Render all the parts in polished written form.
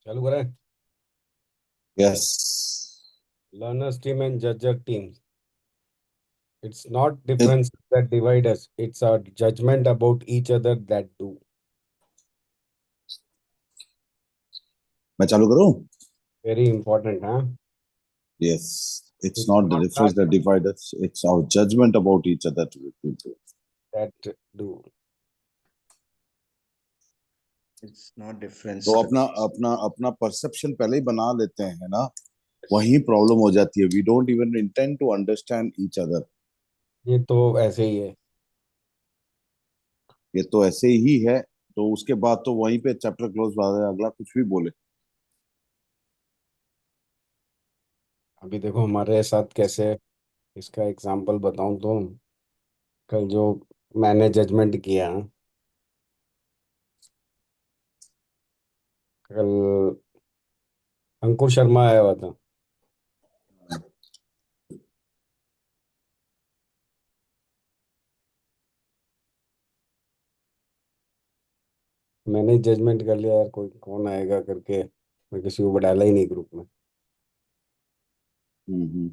चालू करें। Yes. Learners team and judger team. It's not Yes. difference that divide us. It's our judgment about each other that do. मैं चालू करूं? Very important, huh? Yes. It's It's not the not difference that divide us. It's our judgment about each other to be people. that do. It's not difference. तो अपना अपना अपना perception पहले ही बना लेते हैं ना, वही प्रॉब्लम हो जाती है. We don't even intend to understand each other. ये तो ऐसे ही है। ये तो ऐसे ही है. तो उसके बाद तो वहीं पे चैप्टर क्लोज, अगला कुछ भी बोले. अभी देखो हमारे साथ कैसे। इसका एग्जांपल बताऊं तो कल जो मैंने जजमेंट किया, कल अंकुर शर्मा आया हुआ था। मैंने जजमेंट कर लिया यार, कोई कौन आएगा करके मैं किसी को डाला ही नहीं ग्रुप में। हम्म.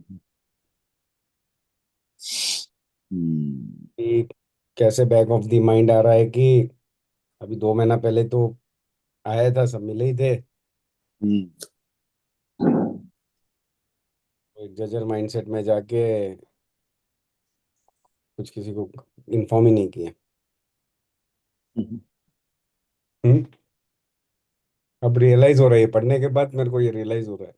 हम्म. कि कैसे बैक ऑफ द माइंड आ रहा है कि अभी 2 महीना पहले तो आया था, सब मिले ही थे। हम्म. तो एक जजर माइंडसेट में जाके कुछ किसी को इन्फॉर्म ही नहीं किया। हम्म. हम्म। अब रियलाइज हो रहा है, ये पढ़ने के बाद मेरे को ये रियलाइज हो रहा है।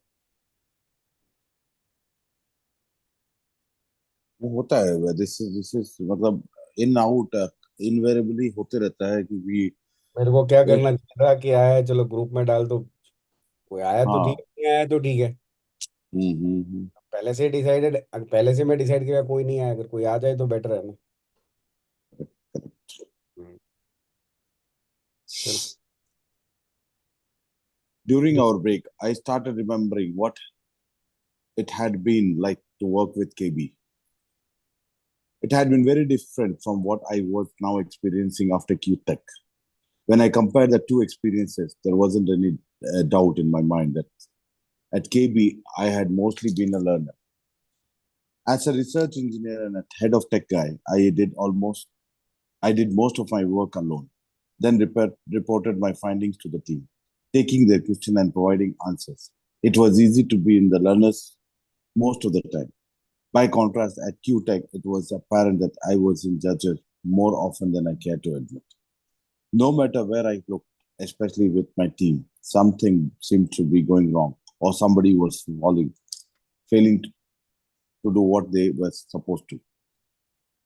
वो होता है. दिस इज मतलब इन आउट इनवेरेबली होते रहता है क्योंकि मेरे को क्या एक. करना चाहिए था कि आया है चलो ग्रुप में डाल दो। कोई आया तो ठीक हाँ. है, नहीं आया तो ठीक है। हम्म. पहले से डिसाइडेड, पहले से मैं डिसाइड किया कोई नहीं आया, अगर कोई आ जाए तो बेटर है ना। हम्म, चलो। During our break, I started remembering what it had been like to work with KB. It had been very different from what I was now experiencing after QTech. When I compared the two experiences, there wasn't any doubt in my mind that at KB, I had mostly been a learner. As a research engineer and a head of tech guy, I did most of my work alone, then reported my findings to the team, taking their question and providing answers. It was easy to be in the learners most of the time. By contrast, at QTech, it was apparent that I was in judges more often than I care to admit. No matter where I looked, especially with my team, something seemed to be going wrong, or somebody was failing to do what they were supposed to.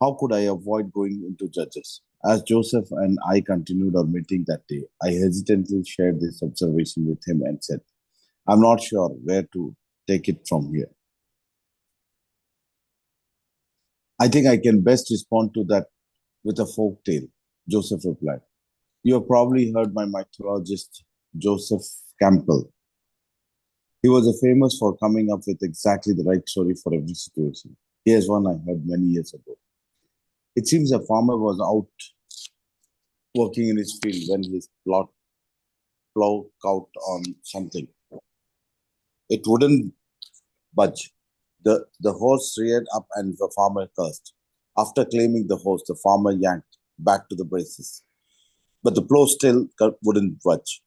How could I avoid going into judges? As Joseph and I continued our meeting that day, I hesitantly shared this observation with him and said, I'm not sure where to take it from here. I think I can best respond to that with a folk tale, Joseph replied. You have probably heard my mythologist, Joseph Campbell. He was famous for coming up with exactly the right story for every situation. Here's one I heard many years ago. It seems a farmer was out working in his field when his plow caught on something. It wouldn't budge. The horse reared up and the farmer cursed. After claiming the horse, the farmer yanked back to the braces. But the plow still wouldn't budge.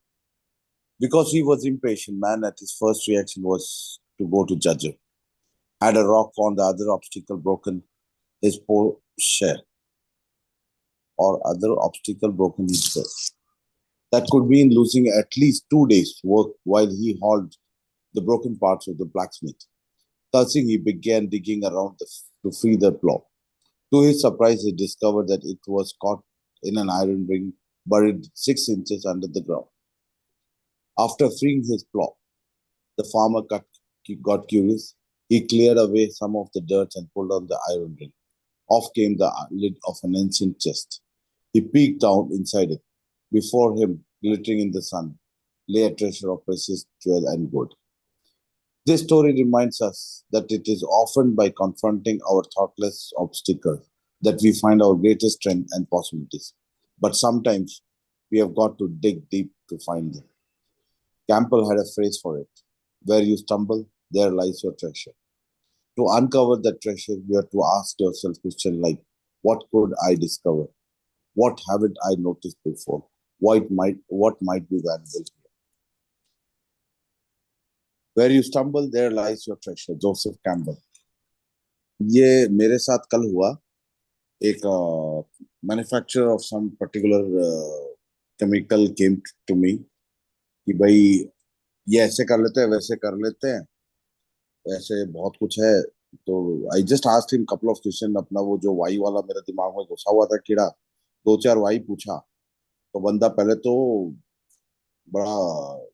Because he was impatient, man at his first reaction was to go to judge him. Had a rock on the other obstacle broken his poor share, or other obstacle broken himself. That could mean losing at least 2 days' work while he hauled the broken parts of the blacksmith. Cursing, he began digging around to free the plow. To his surprise, he discovered that it was caught in an iron ring buried 6 inches under the ground. After freeing his plow, the farmer got curious. He cleared away some of the dirt and pulled on the iron ring. Off came the lid of an ancient chest. He peeked down inside it. Before him, glittering in the sun, lay a treasure of precious jewel and gold. This story reminds us that it is often by confronting our thoughtless obstacles that we find our greatest strength and possibilities. But sometimes we have got to dig deep to find them. Campbell had a phrase for it. Where you stumble, there lies your treasure. To uncover that treasure, you have to ask yourself question like, what could I discover? What haven't I noticed before? What might be valuable here? Where you stumble, there lies your treasure. Joseph Campbell. ये मेरे साथ कल हुआ. एक manufacturer of some particular chemical came to me कि भाई ये ऐसे कर लेते हैं, वैसे कर लेते हैं, वैसे बहुत कुछ है. तो I just asked him couple of question. अपना वो जो वाई वाला मेरे दिमाग में घुसा हुआ था कीड़ा, दो चार वाई पूछा. तो बंदा पहले तो बड़ा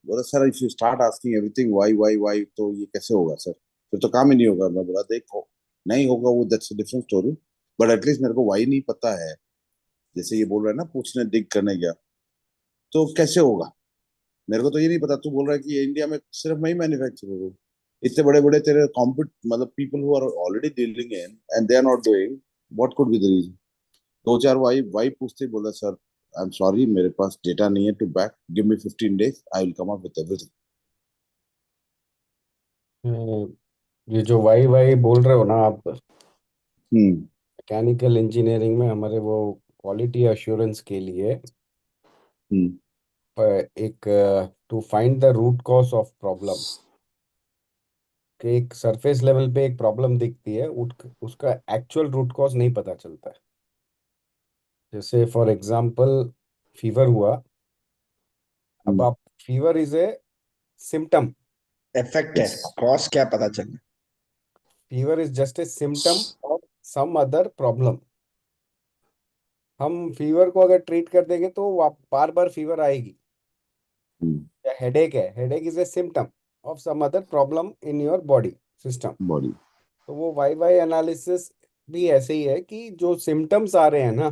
बोला, sir if you start asking everything why why why तो ये कैसे होगा सर, फिर तो काम ही नहीं होगा. मैं बोला देखो, नहीं होगा वो, that's a different story, but at least मेरे को वाई नहीं पता है. जैसे ये बोल रहा है ना, पूछने डिग करने गया, तो कैसे होगा. मेरे को तो ये नहीं पता. तू बोल रहा है कि ये इंडिया में सिर्फ मैं ही मैन्युफैक्चर हूँ. इतने बड़े बड़े तेरे कॉम्पिट मतलब people who are already dealing in and they are not doing, what could be the reason. दो चार वाई वाई पूछते ही बोला, सर आई एम सॉरी, मेरे पास डेटा नहीं है to back, give me 15 days, I will come up with everything. ये जो Y Y बोल रहे हो ना आप, हम्म. मैकेनिकल इंजीनियरिंग में हमारे वो क्वालिटी एश्योरेंस के लिए हम्म. एक to find the root cause of problem, कि एक सरफेस लेवल पे एक प्रॉब्लम दिखती है, उसका एक्चुअल रूट कॉज नहीं पता चलता है. जैसे फॉर एग्जांपल फीवर हुआ. अब हम्म. आप, fever is a symptom. Effect है, Yes. कॉज क्या पता चले. Fever is just a symptom of some other problem. हम फीवर को अगर ट्रीट कर देंगे तो बार बार फीवर आएगी. हम्म. या हेडेक है, headache is a symptom of some other problem in your body system. Body. तो वो वाई वाई एनालिसिस भी ऐसे ही है कि जो सिम्टम्स आ रहे हैं ना,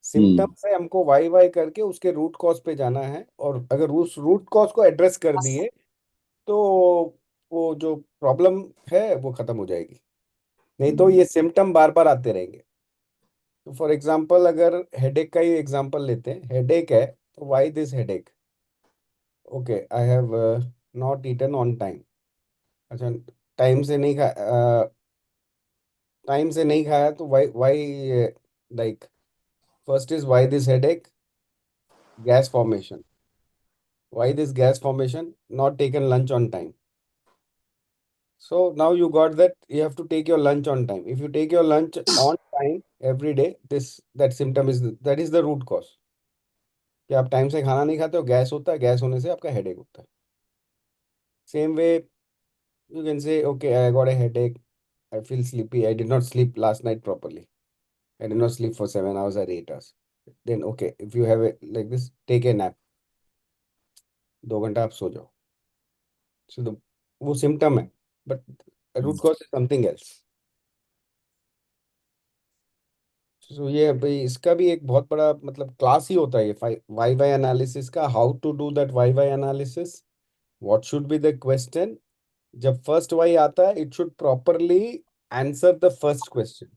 सिम्टम हम्म. से हमको वाई वाई करके उसके रूट कॉज पे जाना है. और अगर उस रूट कॉज को एड्रेस कर दिए तो वो जो प्रॉब्लम है वो खत्म हो जाएगी. नहीं तो हम्म. ये सिम्टम बार बार आते रहेंगे. तो फॉर एग्जांपल अगर हेडेक का ही एग्जांपल लेते हैं, हेडेक है तो why this headache. Okay, I have not eaten on time. अच्छा, टाइम से नहीं खा टाइम से नहीं खाया तो why why, like first is why this headache, gas formation. Why this gas formation? Not taken lunch on time. So now you got that you have to take your lunch on time. If you take your lunch on time every day, this that symptom is that is the root cause. कि आप time से खाना नहीं खाते हो, gas होता है, gas होने से आपका हेडेक होता है. Same way you can say, okay, I got a headache, I feel sleepy, I did not sleep last night properly, I did not sleep for 7 hours or 8 hours. Then okay, if you have a like this, take a nap. 2 घंटा आप सो जाओ. So the वो symptom है, but root cause is something else. तो ये भाई इसका भी एक बहुत बड़ा मतलब क्लास ही होता है ये वाई वाई एनालिसिस का. How to do that why why analysis, what should be the question. जब फर्स्ट वाई आता है, it should properly answer the first question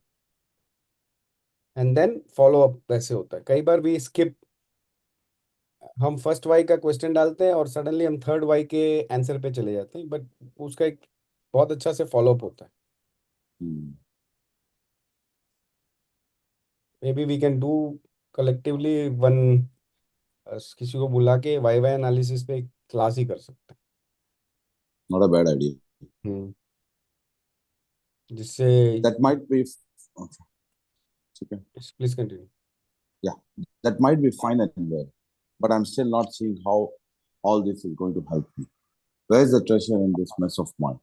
and then follow up. वैसे होता है कई बार भी स्किप, हम फर्स्ट वाई का क्वेश्चन डालते हैं और सडनली हम थर्ड वाई के आंसर पे चले जाते हैं, बट उसका एक बहुत अच्छा से फॉलो अप होता है. Hmm. Maybe we can do collectively one, किसी को बुला के वाई वाई एनालिसिस पे क्लास ही कर सकते Not a bad idea. हैं. जिससे, That might be. Okay. Okay. Please continue. Yeah, that might be fine and well, but I'm still not seeing how all this is going to help me. Where's the treasure in this mess of mine?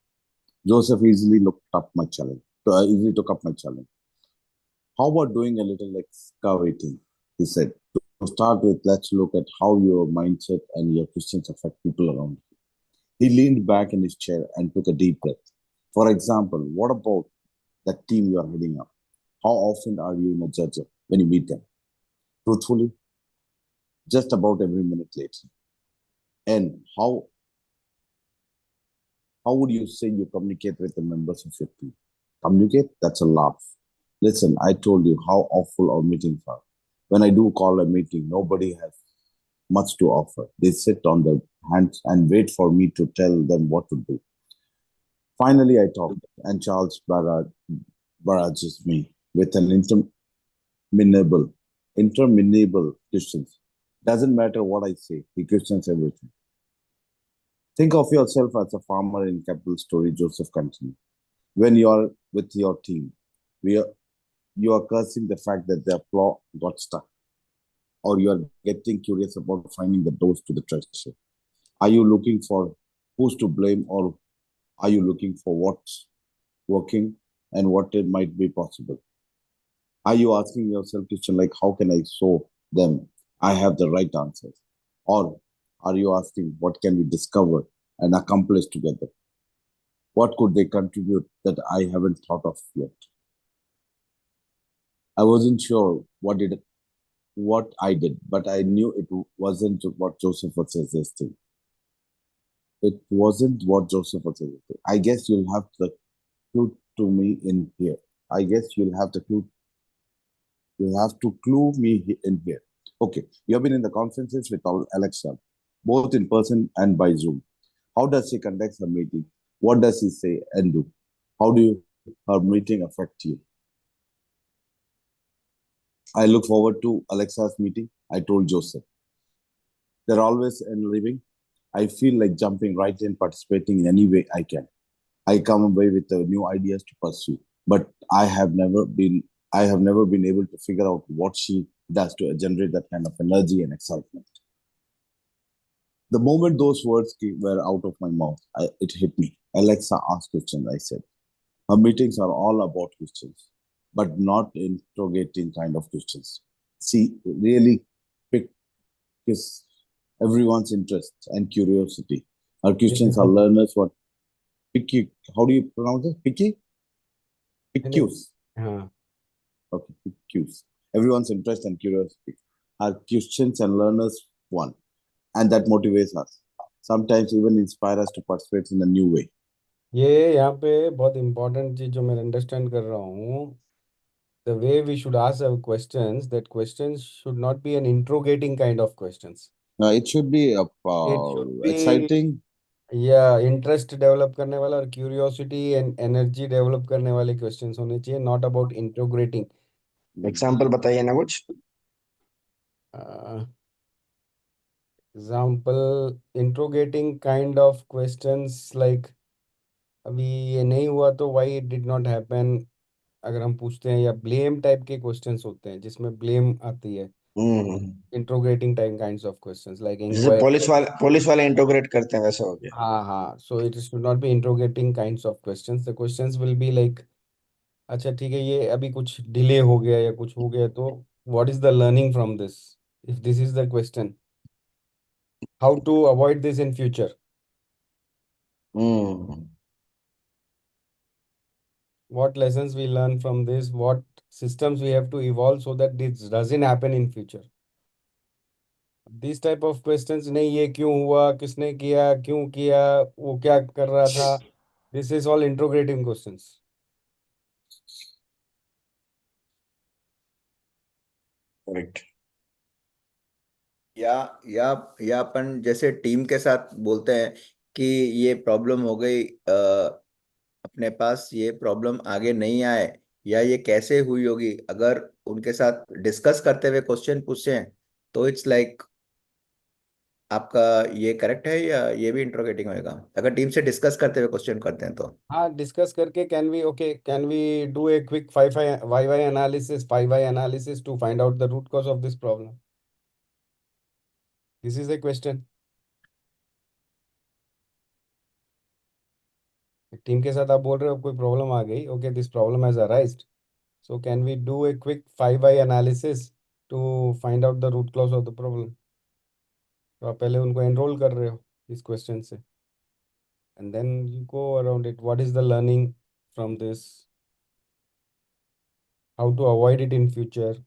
Joseph easily looked up my challenge. Easily took up my challenge. How about doing a little excavating? He said. To start with, let's look at how your mindset and your questions affect people around you. He leaned back in his chair and took a deep breath. For example, what about that team you are heading up? How often are you in a judge when you meet them? Truthfully, just about every minute lately. And how would you say you communicate with the members of your team? Communicate? That's a laugh. Listen, I told you how awful our meetings are. When I do call a meeting, nobody has much to offer. They sit on their hands and wait for me to tell them what to do. Finally, I talked, and Charles barrages me with an interminable, interminable questions. Doesn't matter what I say, he questions everything. Think of yourself as a farmer in capital story, Joseph continued. When you are with your team, we are, you are cursing the fact that their plow got stuck, or you are getting curious about finding the doors to the treasure. Are you looking for who's to blame, or are you looking for what's working and what it might be possible? Are you asking yourself question like how can I show them I have the right answers? Or are you asking what can we discover and accomplish together? What could they contribute that I haven't thought of yet? I wasn't sure what I did, but I knew it wasn't what Joseph was suggesting. It wasn't what Joseph was suggesting. I guess you'll have the clue to me in here. I guess you'll have to clue me in here. Okay, you have been in the conferences with Alexa, both in person and by Zoom. How does she conduct her meeting? What does she say and do? How do her meeting affect you? I look forward to Alexa's meeting, I told Joseph. They're always enlivening. I feel like jumping right in, participating in any way I can. I come away with new ideas to pursue, but I have never been able to figure out what she does to generate that kind of energy and excitement. The moment those were out of my mouth, it hit me. Alexa asked questions, I said. Her meetings are all about questions, but not interrogating kind of questions. She really picked everyone's interest and curiosity. Her questions are learners what picky. How do you pronounce it? Picky? नहीं, Picus. हाँ, Okay, picus. Everyone's interest and curiosity. Her questions and learners one, and that motivates us. Sometimes even inspire us to participate in a new way. ये यहाँ पे बहुत important चीज जो मैं understand कर रहा हूँ, the way we should ask our questions, that questions should not be an interrogating kind of questions. It should be It should be, exciting. या इंटरेस्ट डेवलप करने वाला और क्यूरियोसिटी एंड एनर्जी डेवलप करने वाले questions होने चाहिए, not about इंट्रोग्रेटिंग. Example बताइए ना कुछ. Example, interrogating kind of questions like अभी ये नहीं हुआ तो why it did not happen, अगर हम पूछते हैं, या ब्लेम टाइप के क्वेश्चंस होते हैं जिसमें ब्लेम आती है. Hmm. Interrogating type kinds of questions like जैसे इंक्वायर. पुलिस वाले इंटोग्रेट करते हैं वैसा हो गया. हाँ हाँ, so it should not be interrogating kinds of questions. The questions will be like, अच्छा ठीक है, ये अभी कुछ डिले हो गया या कुछ हो गया तो what is the learning from this, if this is the question, how to avoid this in future, hmm. what lessons we learn from this, what systems we have to evolve so that this doesn't happen in future. These type of questions, नहीं ये क्यों हुआ, किसने किया, क्यों किया, वो क्या कर रहा था, this is all interrogating questions. Correct. या या या अपन जैसे टीम के साथ बोलते हैं कि ये प्रॉब्लम हो गई, अपने पास ये प्रॉब्लम आगे नहीं आए, या ये कैसे हुई होगी, अगर उनके साथ डिस्कस करते हुए क्वेश्चन पूछे हैं तो इट्स लाइक आपका ये करेक्ट है, या ये भी इंट्रोगेटिंग होएगा अगर टीम से डिस्कस करते हुए क्वेश्चन करते हैं तो. हाँ, डिस्कस करके can we do a quick 5 analysis, 5 analysis to find out the root cause of this problem. This is a question. Team के साथ आप बोल रहे हो कोई प्रॉब्लम आ गई, okay, this problem has arisen, so can we do a quick 5 analysis to find out the root cause of the problem. तो आप पहले उनको एनरोल कर रहे हो इस क्वेश्चन से, and then you go around it, what is the learning from this, how to avoid it in future,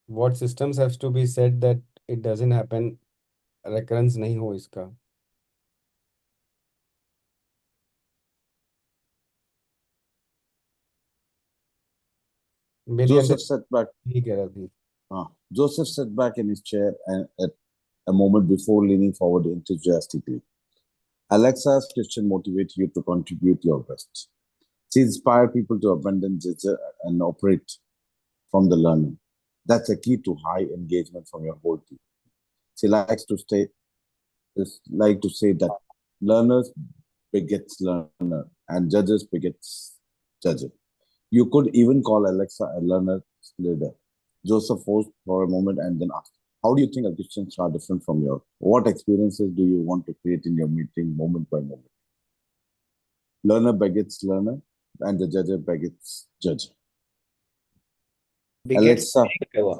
what systems haves to be set that it doesn't happen, recurrence नहीं हो इसका. मेरी Joseph under sat back. ठीक कह रहा थी. Joseph sat back in his chair and at a moment before leaning forward enthusiastically. Alexa's question motivates you to contribute your best. She inspires people to abandon judgment and operate from the learning. That's the key to high engagement from your whole team. She like to say that learners begets learner and judges begets judges. You could even call Alexa a learner leader. Joseph paused for a moment and then asked, how do you think additions are different from yours? What experiences do you want to create in your meeting moment by moment? Learner begets learner and the judge begets judge. Begets Alexa, क्या हुआ?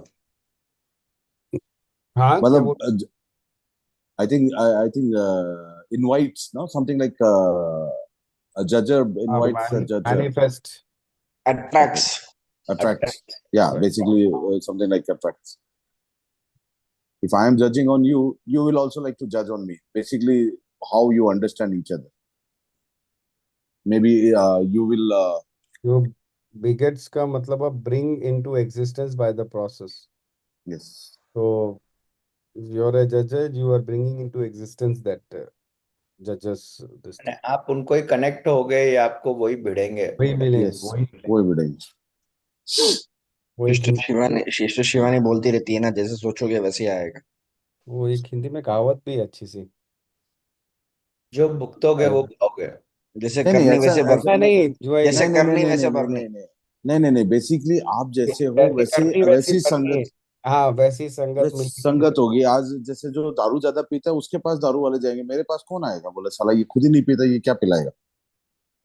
हाँ, क्या मतलब बोल? I think invites, no, something like a judge invites a judge. Manifest. Okay, Attracts. attracts. Yeah, basically something like attracts. If I am judging on you, you will also like to judge on me. Basically, how you understand each other. Maybe you will. जो begets का मतलब अब bring into existence by the process. Yes. तो you're a judge, you are bringing into existence that judges this thing। आप उनको ही connect हो गए या आपको वही भिड़ेंगे? वही मिलेंगे, Yes. वही वही बढ़ेंगे। वो एक हिंदी शिष्टो शिवानी बोलती रहती है ना, जैसे सोचोगे वैसे ही आएगा। वो एक हिंदी में कहावत भी है अच्छी सी। जो भुगतोगे वो पाओगे। जैसे नहीं नहीं करनी ऐसा वैसे ऐसा भरनी। नहीं, जो है जैसे नहीं नहीं करनी नहीं वैसे नहीं नहीं भरनी। नहीं नहीं नहीं नहीं नहीं बेसिकली आप जैसे हो जैसी वैसे करनी वैसी वैसी करनी। संगत हाँ, वैसी संगत वैसी मिलती संगत होगी। आज जैसे जो दारू ज्यादा पीता है उसके पास दारू वाले जाएंगे, मेरे पास कौन आएगा? बोले साला ये खुद ही नहीं पीता, ये क्या पिलाएगा?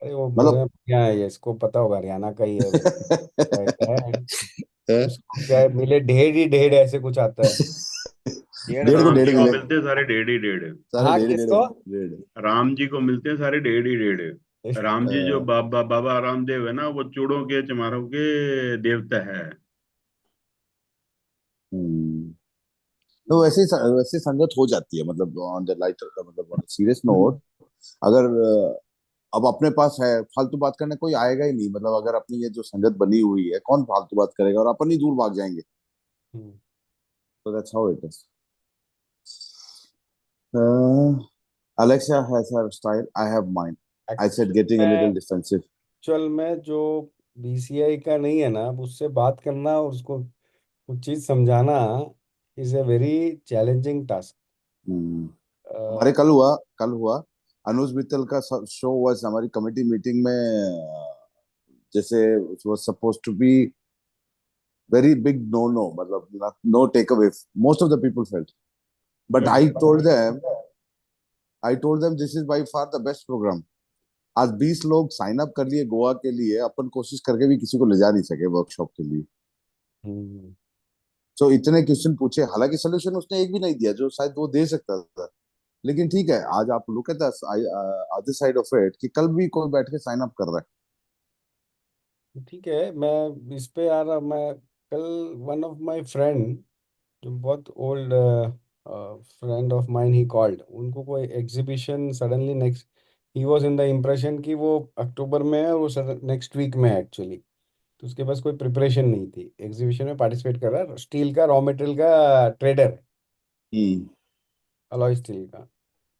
अरे वो बोल रहे मतलब हैं क्या है ये, इसको पता होगा, हरियाणा का ही है वो। क्या है उसको, क्या है, मिले ढेर ही ढेर ऐसे कुछ आता है। डेढ़ डेढ़ को तो राम डेढ़ जी को मिले, मिलते हैं सारे डेढ़ ही डेढ़। सारे हाँ, डेढ़ डेढ़ किसको? डेढ़। राम जी को मिलते हैं सारे डेढ़ ही डेढ़। राम जी जो बाबा रामदेव है ना, वो चूड़ों के चमारों के देवता है। हम्म। तो वैसे संगत हो जाती है। मतलब ऑन द लाइटर, मतलब ऑन सीरियस नोट, अगर अब अपने पास है, फालतू बात करने कोई आएगा ही नहीं। मतलब अगर अपनी ये जो संगत बनी हुई है, कौन फालतू बात करेगा? और अपन ही दूर भाग जाएंगे। हम्म, तो that's how it is. Alexa has her style, I have mine. I said, getting a little defensive. Actual में जो बीसीआई का नहीं है ना, अब उससे बात करना और उसको कुछ चीज समझाना is a very challenging task. Hmm. हमारे कल हुआ अनुज मित्तल का शो वाज हमारी कमेटी मीटिंग में। जैसे it was supposed to be very big no मतलब no takeaway, most of the people felt, but I told them this is by far the best program. आज 20 लोग साइन अप कर लिए गोवा के लिए, अपन कोशिश करके भी किसी को ले जा नहीं सके वर्कशॉप के लिए। तो इतने क्वेश्चन पूछे, हालांकि सोल्यूशन उसने एक भी नहीं दिया जो शायद वो दे सकता था। लेकिन ठीक है, आज आप look at the other side of it कि कल भी कोई बैठ के साइन अप कर रहा है। ठीक है, मैं इस पे आ रहा। मैं कल वन ऑफ माय फ्रेंड, जो बहुत old friend of mine, he called, उनको कोई exhibition suddenly next, he was in the impression कि वो अक्टूबर में है, वो नेक्स्ट वीक में है एक्चुअली। तो उसके पास कोई प्रिपरेशन नहीं थी, एग्जीबिशन में पार्टिसिपेट कर रहा है, स्टील का रॉ मटेरियल का ट्रेडर, हम्म। अलॉय स्टील का।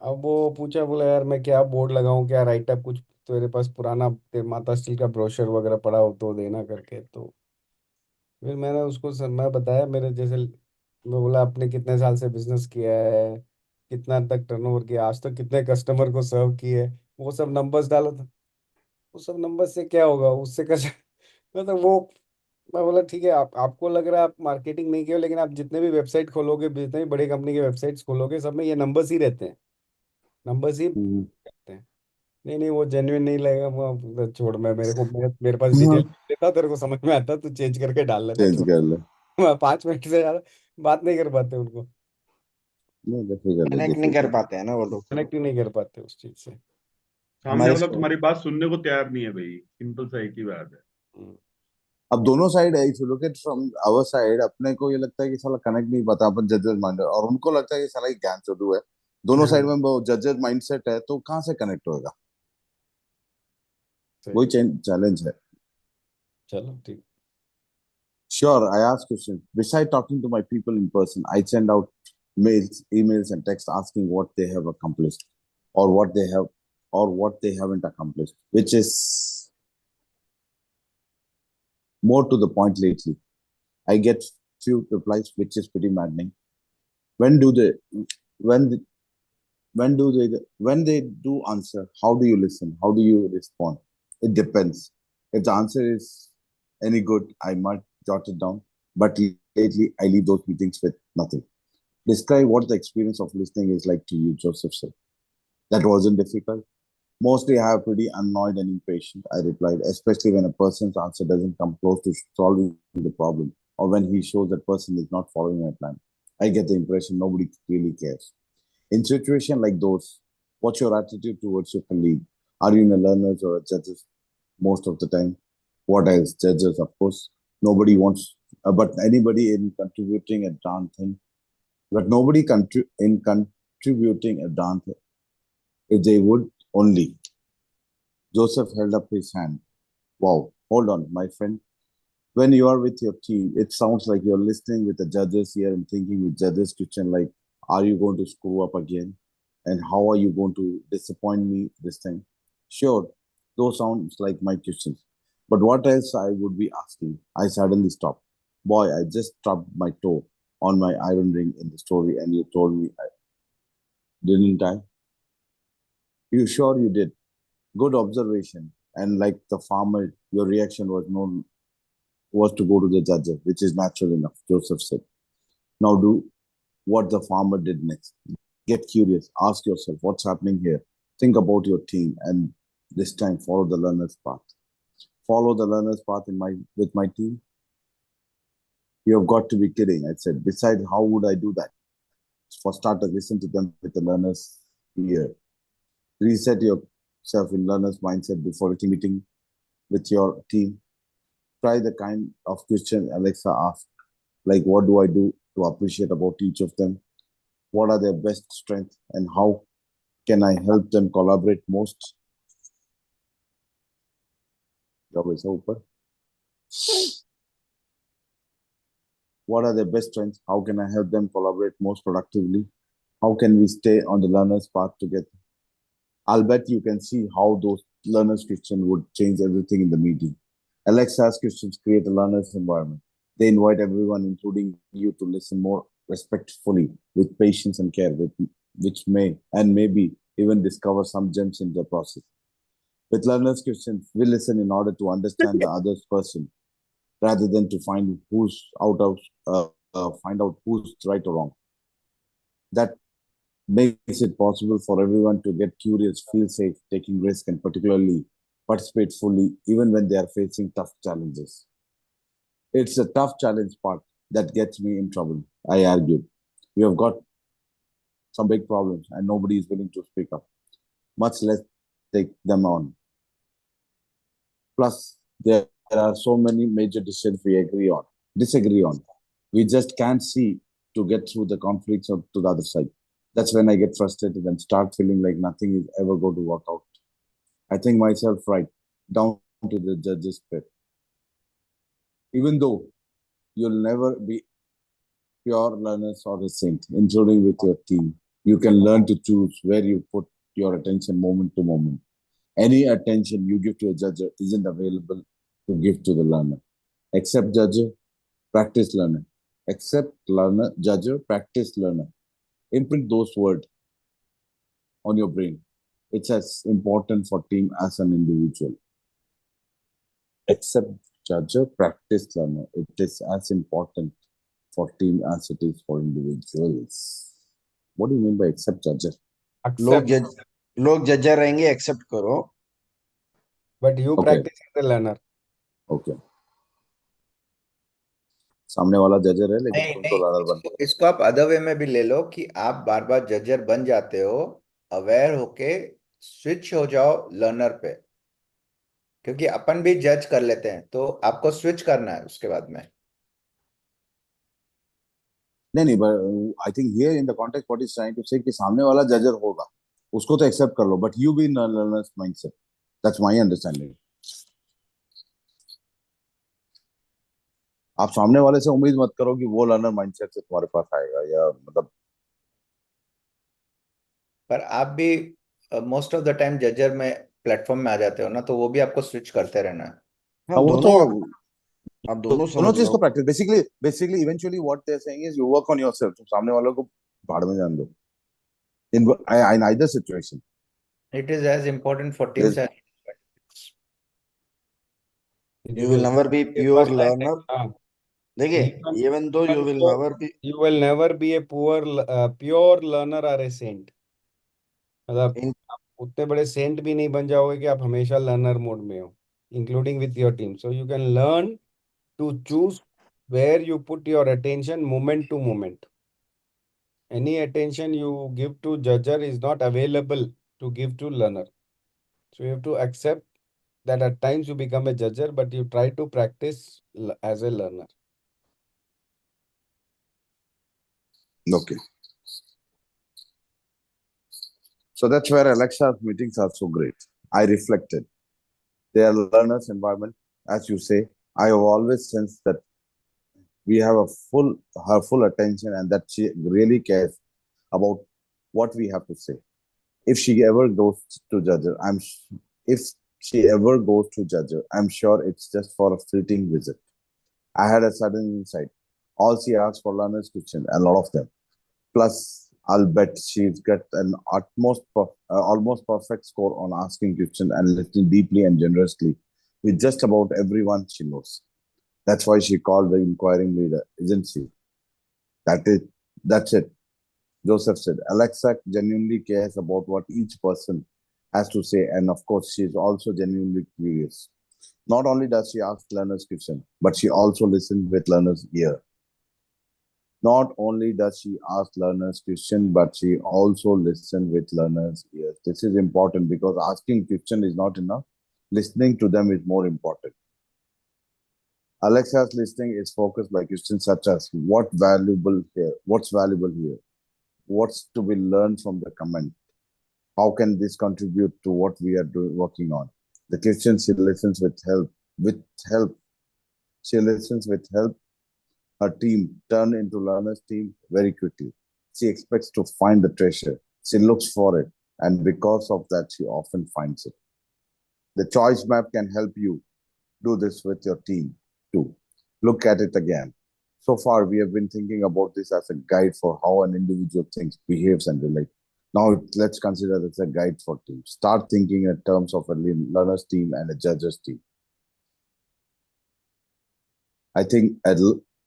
अब वो पूछा, बोला यार मैं क्या बोर्ड लगाऊं, क्या राइट अप, कुछ तेरे पास पुराना माता स्टील का ब्रोशर वगैरह पड़ा हो तो देना करके। तो फिर मैंने उसको मैं बताया मेरे जैसे, मैं बोला आपने कितने साल से बिजनेस किया है, कितना तक टर्नओवर किया, आज तक कितने कस्टमर को सर्व किए, वो सब नंबर्स डालो। था वो सब नंबर्स से क्या होगा, उससे कैसे मतलब वो, मैं बोला ठीक है, आपको लग रहा है आप मार्केटिंग नहीं किए हो, लेकिन आप जितने भी वेबसाइट खोलोगे, जितने भी बड़ी कंपनी के वेबसाइट्स खोलोगे, सब में ये नंबर्स ही रहते हैं, नंबर्स ही हम्म। रहते हैं। नहीं नहीं, वो जेन्युइन नहीं लगेगा, वो छोड़, मैं मेरे पास हाँ, डिटेल देता, तेरे को समझ में आता तू चेंज करके डाल लेना, चेंज छोड़। कर ले। 5 मिनट से ज्यादा बात नहीं कर पाते उनको, नहीं देखिए कर ले, कनेक्ट नहीं देखिए कर कर पाते हैं ना वो लोग। कनेक्ट ही नहीं कर पाते उस चीज से। सामने हमारे वाला तुम्हारी बात सुनने को तैयार नहीं है भाई, सिंपल सा एक ही बात है। हम्म, अब दोनों साइड है। If you look at from our side, अपने को ये लगता है कि साला कनेक्ट नहीं पाता, अपन जजेस माइंड, और उनको लगता है कि साला ये ज्ञान चोदू है। दोनों साइड में जजेस माइंडसेट है, तो कहाँ से कनेक्ट होएगा? सही वही है। चैलेंज है। चलो ठीक। Sure, I ask questions. Besides talking to my people in person, I send out mails, emails, and texts asking what they have accomplished or what they haven't accomplished, which is more to the point lately. I get few replies, which is pretty maddening. When do they when when they do answer, how do you listen? How do you respond? It depends. If the answer is any good, I might jot it down. But lately, I leave those meetings with nothing. Describe what the experience of listening is like to you, Joseph said. That wasn't difficult. Mostly, I have pretty annoyed and impatient, I replied, especially when a person's answer doesn't come close to solving the problem or when he shows that person is not following my plan. I get the impression nobody really cares. In situations like those, what's your attitude towards your colleague? Are you in a learners or a judges most of the time? What else? Judges, of course. Nobody wants, but anybody in contributing a darn thing. But nobody in contributing a darn thing. If they would only. Joseph held up his hand. Wow, hold on, my friend. When you are with your team, it sounds like you're listening with the judges here and thinking with judges' kitchen, like, are you going to screw up again? And how are you going to disappoint me this time? Sure, those sounds like my questions. But what else I would be asking? I suddenly stopped. Boy, I just stubbed my toe on my iron ring in the story, and you told me I didn't I? You sure you did? Good observation. And like the farmer, your reaction was to go to the judges, which is natural enough, Joseph said. Now do what the farmer did next. Get curious. Ask yourself what's happening here. Think about your team, and this time follow the learner's path. Follow the learner's path with my team. You have got to be kidding, I said. Besides, how would I do that? For starters, listen to them with the learner's ear. Reset yourself in learner's mindset before a meeting with your team. Try the kind of question Alexa asked, like what do I do to appreciate about each of them? What are their best strengths and how can I help them collaborate most? Job is over. What are their best strengths? How can I help them collaborate most productively? How can we stay on the learner's path together? I'll bet you can see how those learners' questions would change everything in the meeting. Alexa's questions create a learner's environment. They invite everyone, including you, to listen more respectfully, with patience and care, which may and maybe even discover some gems in the process. With learners' questions, we listen in order to understand the other person, rather than to find find out who's right or wrong. That makes it possible for everyone to get curious, feel safe, taking risk, and particularly participate fully, even when they are facing tough challenges. It's the tough challenge part that gets me in trouble, I argued. We have got some big problems, and nobody is willing to speak up, much less take them on. Plus, there are so many major decisions we disagree on. We just can't see to get through the conflicts to the other side. That's when I get frustrated and start feeling like nothing is ever going to work out. I think myself right down to the judge's pit. Even though you'll never be pure learners or a saint, including with your team, you can learn to choose where you put your attention moment to moment. Any attention you give to a judge isn't available to give to the learner. Except judge, practice learner. Except learner, judge, practice learner. Imprint those words on your brain. It's as important for team as an individual. Except judge, practice learner. It is as important for team as it is for individuals. What do you mean by except judge? Accept, लोग जजर रहेंगे accept करो. but you Okay. practice as a learner. Okay. सामने वाला जजर है लेकिन नहीं तुम तो नहीं, लर्नर बन गए. इसको आप अदर वे में भी ले लो कि आप बार बार जजर बन जाते हो, अवेयर होके स्विच हो जाओ लर्नर पे, क्योंकि अपन भी जज कर लेते हैं, तो आपको स्विच करना है उसके बाद में. नहीं, but I think here in the context what he's trying to say कि सामने वाला जजर होगा, उसको तो accept कर लो, but you be in a learner's mindset. That's my understanding. आप सामने वाले से उम्मीद मत करो कि वो लर्नर माइंडसेट से तुम्हारे पास आएगा, या मतलब पर आप भी most of the time Jhajjar में प्लेटफॉर्म में आ जाते हो ना, तो वो भी आपको स्विच करते रहना है। हाँ वो तो दोनों, आप दोनों दोनों समझ चीज को लो। Practice, basically eventually what they are saying is you work on yourself, तुम सामने वालों को भाड़ में जान दो in either situation. It is as important for teams There's as You will never be ये pure फर्स्ट लाइन है, learner. हाँ। देखिए, Even even though you even will though never be, you will never be a pure learner or a saint, मतलब in आप उतने बड़े Saint भी नहीं बन जाओगे कि आप हमेशा लर्नर मोड में हो, including with your team, so you can learn to choose where you put your attention moment to moment. Any attention you give to judger is not available to give to learner. So you have to accept that at times you become a judger, but you try to practice as a learner. okay. So that's where Alexa's meetings are so great. I reflected. They are learners' environment, as you say. I have always sensed that we have her full attention, and that she really cares about what we have to say. If she ever goes to judge her, if she ever goes to judge her, I'm sure it's just for a fleeting visit. I had a sudden insight. All she asks for learners question, a lot of them. Plus, I'll bet she's got an almost perfect score on asking questions and listening deeply and generously with just about everyone she knows. That's why she called the inquiring leader, isn't she? That is, that's it. Joseph said, Alexa genuinely cares about what each person has to say, and of course, she is also genuinely curious. Not only does she ask learners questions, but she also listens with learners' ear. Not only does she ask learners questions, but she also listens with learners' ears. This is important because asking questions is not enough. Listening to them is more important. Alexa's listening is focused by questions such as what's valuable here, what's to be learned from the comment, how can this contribute to what we are working on. The question she listens help. She listens with help her team turn into learners team very quickly. She expects to find the treasure. She looks for it, and because of that, she often finds it. The choice map can help you do this with your team too. Look at it again. So far, we have been thinking about this as a guide for how an individual thinks, behaves, and relates. Now, let's consider this a guide for teams. Start thinking in terms of a learner's team and a judge's team. I think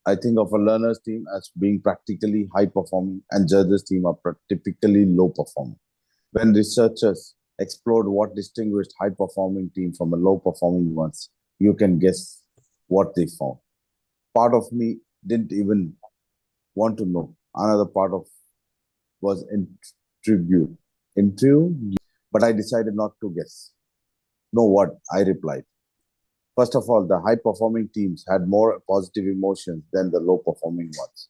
I think of a learner's team as being practically high performing, and judges' team are typically low performing. When researchers explored what distinguished high performing team from a low performing ones, you can guess what they found. Part of me didn't even want to know. Another part of was intrigued, but I decided not to guess. Know what? I replied. First of all, the high performing teams had more positive emotions than the low performing ones.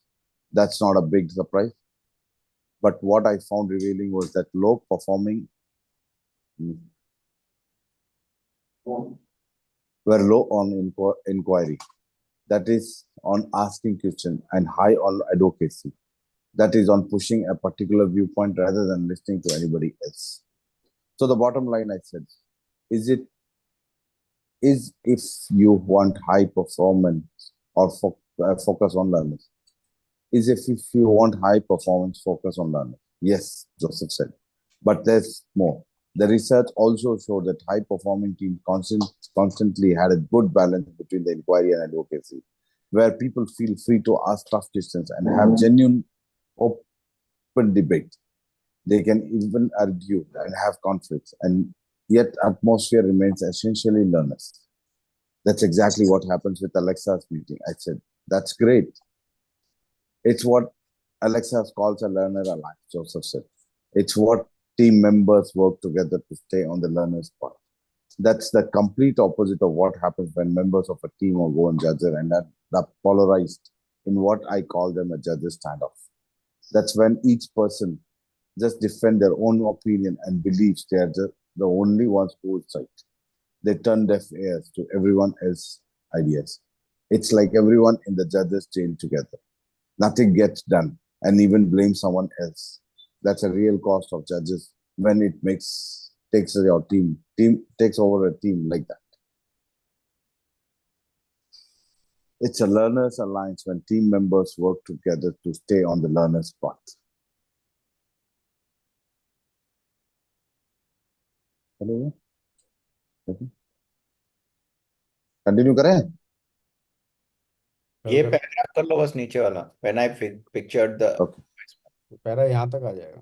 That's not a big surprise. But what I found revealing was that low performing were low on inquiry, that is, on asking questions, and high on advocacy, that is, on pushing a particular viewpoint rather than listening to anybody else. So the bottom line, I said, is it is if you want high performance or focus on learners, is if you want high performance, focus on learners. Yes, Joseph said. But there's more. The research also showed that high performing teams constantly had a good balance between the inquiry and advocacy, where people feel free to ask tough questions and have genuine open debate. They can even argue and have conflicts, and yet atmosphere remains essentially learners. That's exactly what happens with Alexa's meeting. I said, that's great. It's what Alexa calls a learner alive, Joseph said. It's what team members work together to stay on the learner's path. That's the complete opposite of what happens when members of a team or go and judge and end up polarized in what I call them a judge's standoff. That's when each person just defend their own opinion and believes they are the only ones who is right. They turn deaf ears to everyone else's ideas. It's like everyone in the judges chain together. Nothing gets done and even blame someone else. That's a real cost of judges when it makes takes your team takes over a team like that. It's a learners alliance when team members work together to stay on the learner's path. Continue करें? ये कर paragraph कर लो बस नीचे वाला, when I pictured the Okay. पहला यहाँ तक आ जाएगा।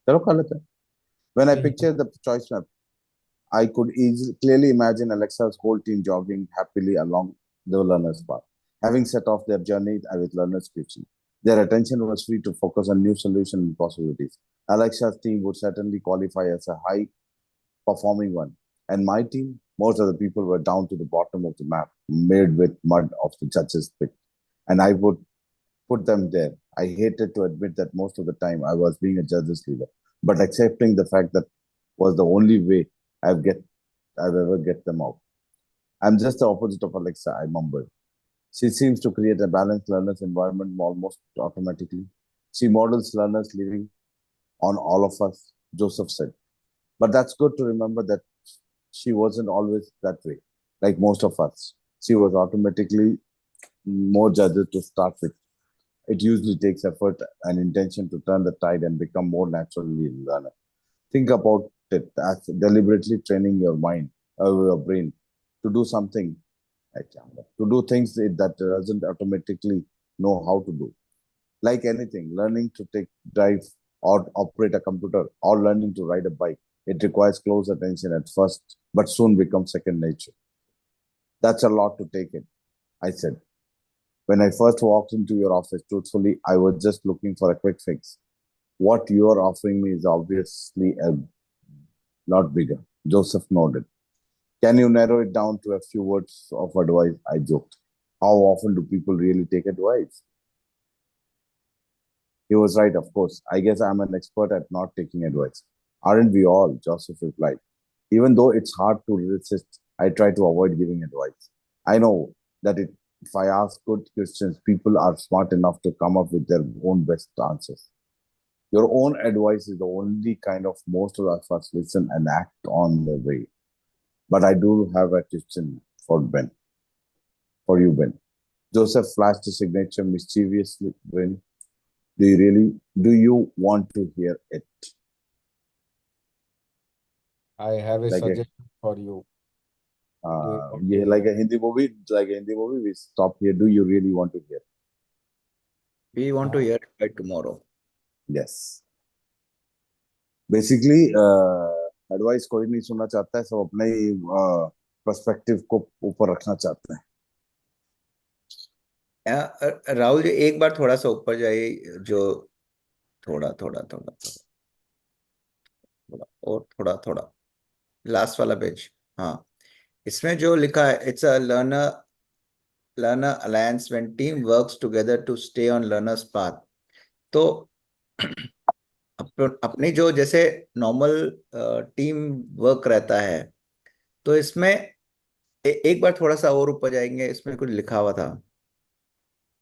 चलो कर लेते हैं. When I नहीं, picture the choice map, I could clearly imagine Alexa's whole team jogging happily along the learner's path, having set off their journey with learners quickly. Their attention was free to focus on new solutions and possibilities. Alexa's team would certainly qualify as a high performing one, and my team, most of the people were down to the bottom of the map, made with mud of the judges' pick, and I would put them there. I hated to admit that most of the time I was being a judge's leader, but accepting the fact that was the only way I've get I've ever get them out. I'm just the opposite of Alexa, I mumbled. She seems to create a balanced learners environment almost automatically. She models learners living on all of us, Joseph said. But that's good to remember that she wasn't always that way, like most of us. She was automatically more judges to start with. It usually takes effort and intention to turn the tide and become more naturally learner. Think about it as deliberately training your mind or your brain to do something, to do things that doesn't automatically know how to do. Like anything, learning to take drive or operate a computer or learning to ride a bike, it requires close attention at first, but soon becomes second nature. That's a lot to take in, I said. When I first walked into your office, truthfully, I was just looking for a quick fix. What you are offering me is obviously a lot bigger. Joseph nodded. Can you narrow it down to a few words of advice? I joked. How often do people really take advice? He was right, of course. I guess I'm an expert at not taking advice. Aren't we all? Joseph replied. Even though it's hard to resist, I try to avoid giving advice. I know that if I ask good questions, people are smart enough to come up with their own best answers. Your own advice is the only kind of most of us listen and act on the way. But I do have a question for you, Ben. Joseph flashed his signature mischievously. Ben, do you want to hear it? I have a Like suggestion for you. Do you want to yeah, hear? like a Hindi movie, we stop here. Do you really want to hear? We want to hear by tomorrow. Yes. Basically advice कोई नहीं सुनना चाहता है, सब अपने ही perspective को ऊपर रखना चाहते हैं. राहुल जी एक बार थोड़ा सा ऊपर जाइए, जो थोड़ा थोड़ा थोड़ा थोड़ा और थोड़ा थोड़ा लास्ट वाला पेज। हाँ, इसमें जो लिखा है, it's a learner alliance when team works together to stay on learner's path। तो अपनी जो जैसे नॉर्मल टीम वर्क रहता है, तो इसमें एक बार थोड़ा सा और ऊपर जाएंगे, इसमें कुछ लिखा हुआ था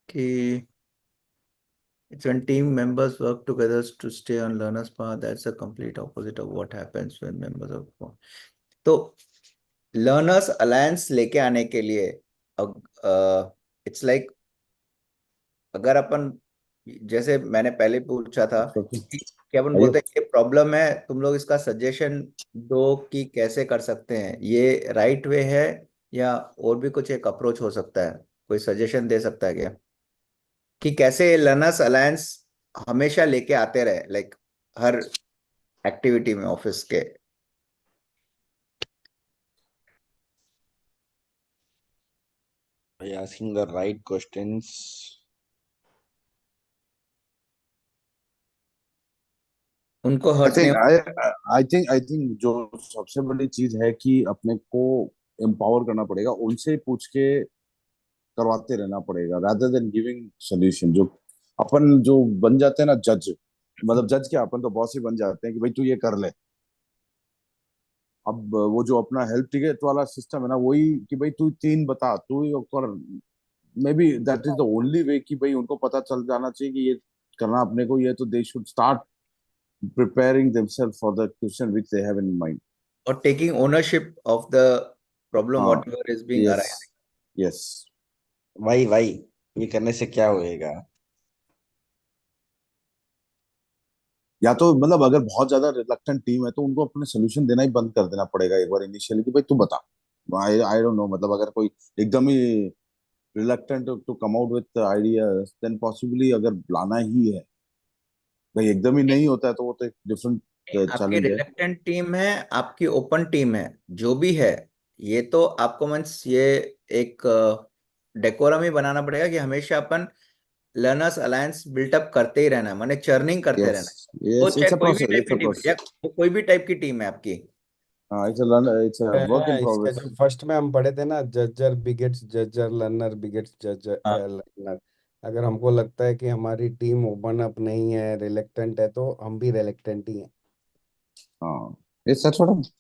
कि it's when team members work together to stay on learner's path, that's a complete opposite of what happens when members of तो learners alliance लेके आने के लिए इट्स लाइक अगर अपन, जैसे मैंने पहले पूछा था कि क्या अपन बोलते हैं ये प्रॉब्लम है, तुम लोग इसका सजेशन दो कि कैसे कर सकते हैं, ये राइट वे है या और भी कुछ एक अप्रोच हो सकता है, कोई सजेशन दे सकता है क्या कि कैसे लर्नर्स अलायंस हमेशा लेके आते रहे, लाइक हर एक्टिविटी में ऑफिस के। By asking the right questions. उनको I हर्ट नहीं think I think जो सबसे बड़ी चीज है कि अपने को एम्पावर करना पड़ेगा, उनसे पूछ के करवाते रहना पड़ेगा rather than giving solution. जो अपन जो बन जाते हैं ना जज, मतलब जज क्या, अपन तो बॉस ही बन जाते हैं कि भाई तू ये कर ले, अब वो जो अपना हेल्प टिकट वाला सिस्टम है ना, वही कि भाई तू 3 बता, तू ही कर। May be that is the only way कि भाई उनको पता चल जाना चाहिए कि ये करना अपने को, ये तो they should start preparing themselves for the question which they have in mind. और taking ownership of the problem हाँ, whatever is being yes, arising. yes. भाई ये करने से क्या होएगा? या तो मतलब अगर बहुत ज्यादा रिलक्टेंट टीम है तो उनको अपने सोल्यूशन देना ही बंद कर देना पड़ेगा एक बार इनिशियली, कि भाई तू बता। आई डोंट नो, मतलब अगर कोई एकदम ही reluctant to come out with ideas, then possibly अगर लाना ही है, भाई एकदम ही नहीं होता है तो वो तो एक डिफरेंट आपकी चैलेंज है। रिलक्टेंट टीम है, आपकी ओपन टीम है, जो भी है, ये तो आपको मीन्स ये एक डेकोरम ही बनाना पड़ेगा कि हमेशा अपन लर्नर्स अलायंस बिल्टअप करते ही रहना है, माने चर्निंग करते यस, रहना है। वो यस, चाहे इट्स अ कोई भी प्रोसेस, टाइप इट्स की अ टीम है, या प्रोसेस। वो कोई भी टाइप की टीम है आपकी। हाँ, इट्स अ वर्क इन इसका प्रोग्रेस। जो फर्स्ट में हम पढ़े थे ना, Jhajjar begets Jhajjar, learner begets Jhajjar हाँ। लर्नर। अगर हमको लगता है कि हमारी टीम ओपन अप नहीं है, रिलेक्टेंट है, तो हम भी रिलेक्टेंट ही हैं। हाँ, इट्स थोड़ा नहीं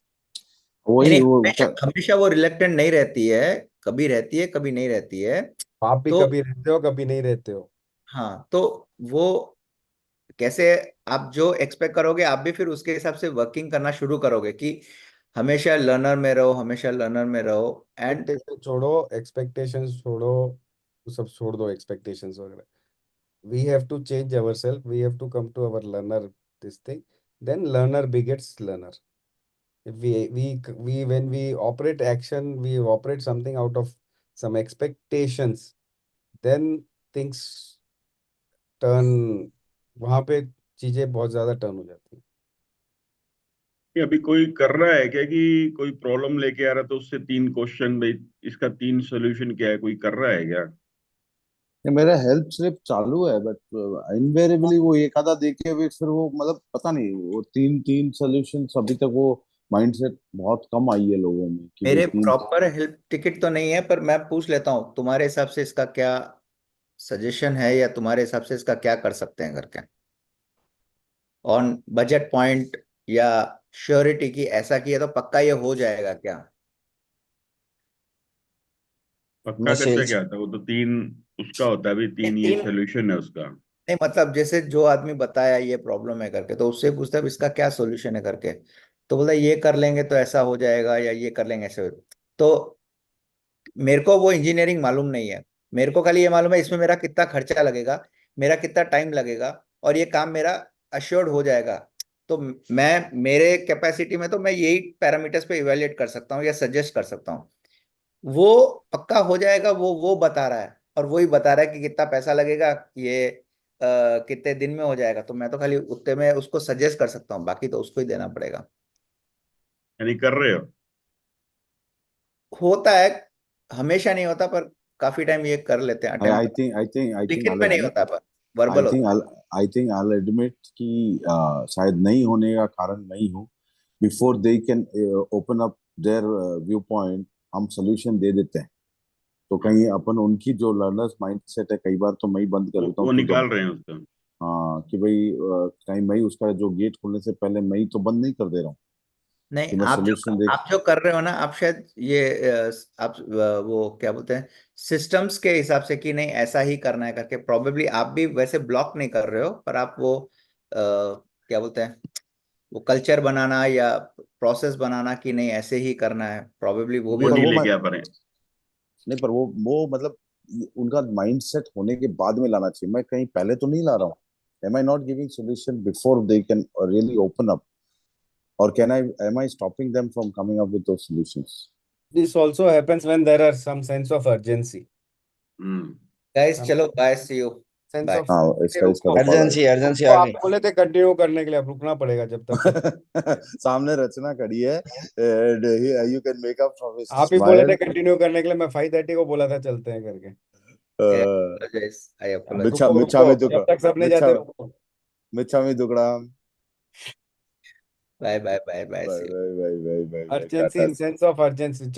वही नहीं, वो हमेशा हमेशा वो रिलेक्टेंट नहीं रहती है, कभी रहती है कभी नहीं रहती है। आप भी तो कभी रहते हो, कभी नहीं रहते हो। हाँ, तो वो कैसे, आप जो एक्सपेक्ट करोगे आप भी फिर उसके हिसाब से वर्किंग करना शुरू करोगे कि हमेशा लर्नर में रहो, हमेशा लर्नर में रहो। एंड एक्सपेक्टेशन छोड़ो, एक्सपेक्टेशंस छोड़ो, वो सब छोड़ दो एक्सपेक्टेशंस वगैरह। we have to change ourselves, we have to come to our learner, this thing, then learner begets learner. If we when we operate action, we operate something out of some expectations, then things turn, वहां पे चीजें बहुत ज्यादा turn हो जाती हैं। कि अभी कोई कर रहा है क्या, कि कोई प्रॉब्लम लेके आ रहा है तो उससे 3 क्वेश्चन, भाई इसका 3 सोल्यूशन क्या है, कोई कर रहा है क्या? ये मेरा हेल्प सिर्फ चालू है, बट इनवेरेबली वो एक आधा देखे हुए फिर वो मतलब पता नहीं, वो तीन तीन सॉल्यूशन अभी तक वो माइंडसेट बहुत कम आई है लोगों में कि भाई मेरे तीन। प्रॉपर हेल्प टिकट तो नहीं है, पर मैं पूछ लेता हूँ तुम्हारे हिसाब से इसका क्या सजेशन है, या तुम्हारे हिसाब से इसका क्या कर सकते हैं करके, ऑन बजट पॉइंट या श्योरिटी की, ऐसा किया तो पक्का ये हो जाएगा क्या? पक्का मैं कैसे सेल्स क्या था, वो तो 3 उसका होता है, अभी 3 ये तीन सोल्यूशन है उसका। नहीं, मतलब जैसे जो आदमी बताया ये प्रॉब्लम है करके, तो उससे पूछता है इसका क्या सॉल्यूशन है करके, तो बोलता है ये कर लेंगे तो ऐसा हो जाएगा, या ये कर लेंगे ऐसे तो मेरे को वो इंजीनियरिंग मालूम नहीं है। मेरे को खाली ये मालूम है इसमें मेरा कितना खर्चा लगेगा, मेरा कितना टाइम लगेगा, और ये काम मेरा अश्योर्ड हो जाएगा। तो मैं मेरे कैपेसिटी में तो मैं यही पैरामीटर्स पे इवेल्युएट कर सकता हूँ या सजेस्ट कर सकता हूँ। वो पक्का हो जाएगा, वो बता रहा है, और वही बता रहा है कि कितना पैसा लगेगा, ये कितने दिन में हो जाएगा, तो मैं तो खाली उतने में उसको सजेस्ट कर सकता हूँ, बाकी तो उसको ही देना पड़ेगा। यानी कर रहे हो? होता है, हमेशा नहीं होता, पर काफी टाइम ये कर लेते हैं, आई अटेम्प्ट आई कर, think I think I think लिखित आई में नहीं एडमिट होता पर आई वर्बल थिंक होता आई थिंक आई एडमिट कि शायद नहीं होने का कारण नहीं हो, before they can open up there view point, हम सोल्यूशन दे देते हैं। तो हाँ, कहीं अपन उनकी जो लर्नर्स माइंडसेट है, कई बार तो मैं ही बंद कर देता हूँ वो तू तो। निकाल रहे हैं उसका। हाँ, कि भाई कहीं मैं ही उसका जो गेट खोलने से पहले मैं ही तो बंद नहीं कर दे रहा हूँ नहीं। कि मैं सोल्यूशन देख। आप जो कर रहे हो ना, आप शायद ये आप वो क्या बोलते हैं, सिस्टम्स के हिसाब से कि नहीं ऐसा ही करना है करके, प्रोबेबली आप भी वैसे ब्लॉक नहीं कर रहे हो, पर आप वो क्या बोलते हैं, वो कल्चर बनाना या प्रोसेस बनाना कि नहीं ऐसे ही करना है, प्रोबेबली वो भी नहीं वो पर नहीं वो लेके आ पा रहे हैं। नहीं पर वो मतलब उनका माइंडसेट होने के बाद में लाना चाहिए, मैं कहीं पहले तो नहीं ला रहा हूँ। Am I not giving solution before they can really open up, और can I am I stopping them from coming up with those solutions? This also happens when there are some sense of urgency, hmm. Guys, some चलो bye, see you, sense bye. of हाँ, urgency, इसका रुको। Record urgency आएगा। Urgency रुको, आ आप गई। बोले थे कंटिन्यू करने के लिए, अब रुकना पड़ेगा जब तक तक। सामने रचना खड़ी है, you can make up from his आप ही बोले थे स्माइल। कंटिन्यू करने के लिए, मैं 5:30 को बोला था चलते हैं करके। आई मिच्छा अपोलोजाइज। रुको मिच्छा रुको, में जब दुक्का तक सबने मिच्छा जाते रुको। मिच्छा में दुकड़ा। Bye bye bye bye, bye see you. Bye bye bye bye bye, urgency, टाटा। In sense of urgency.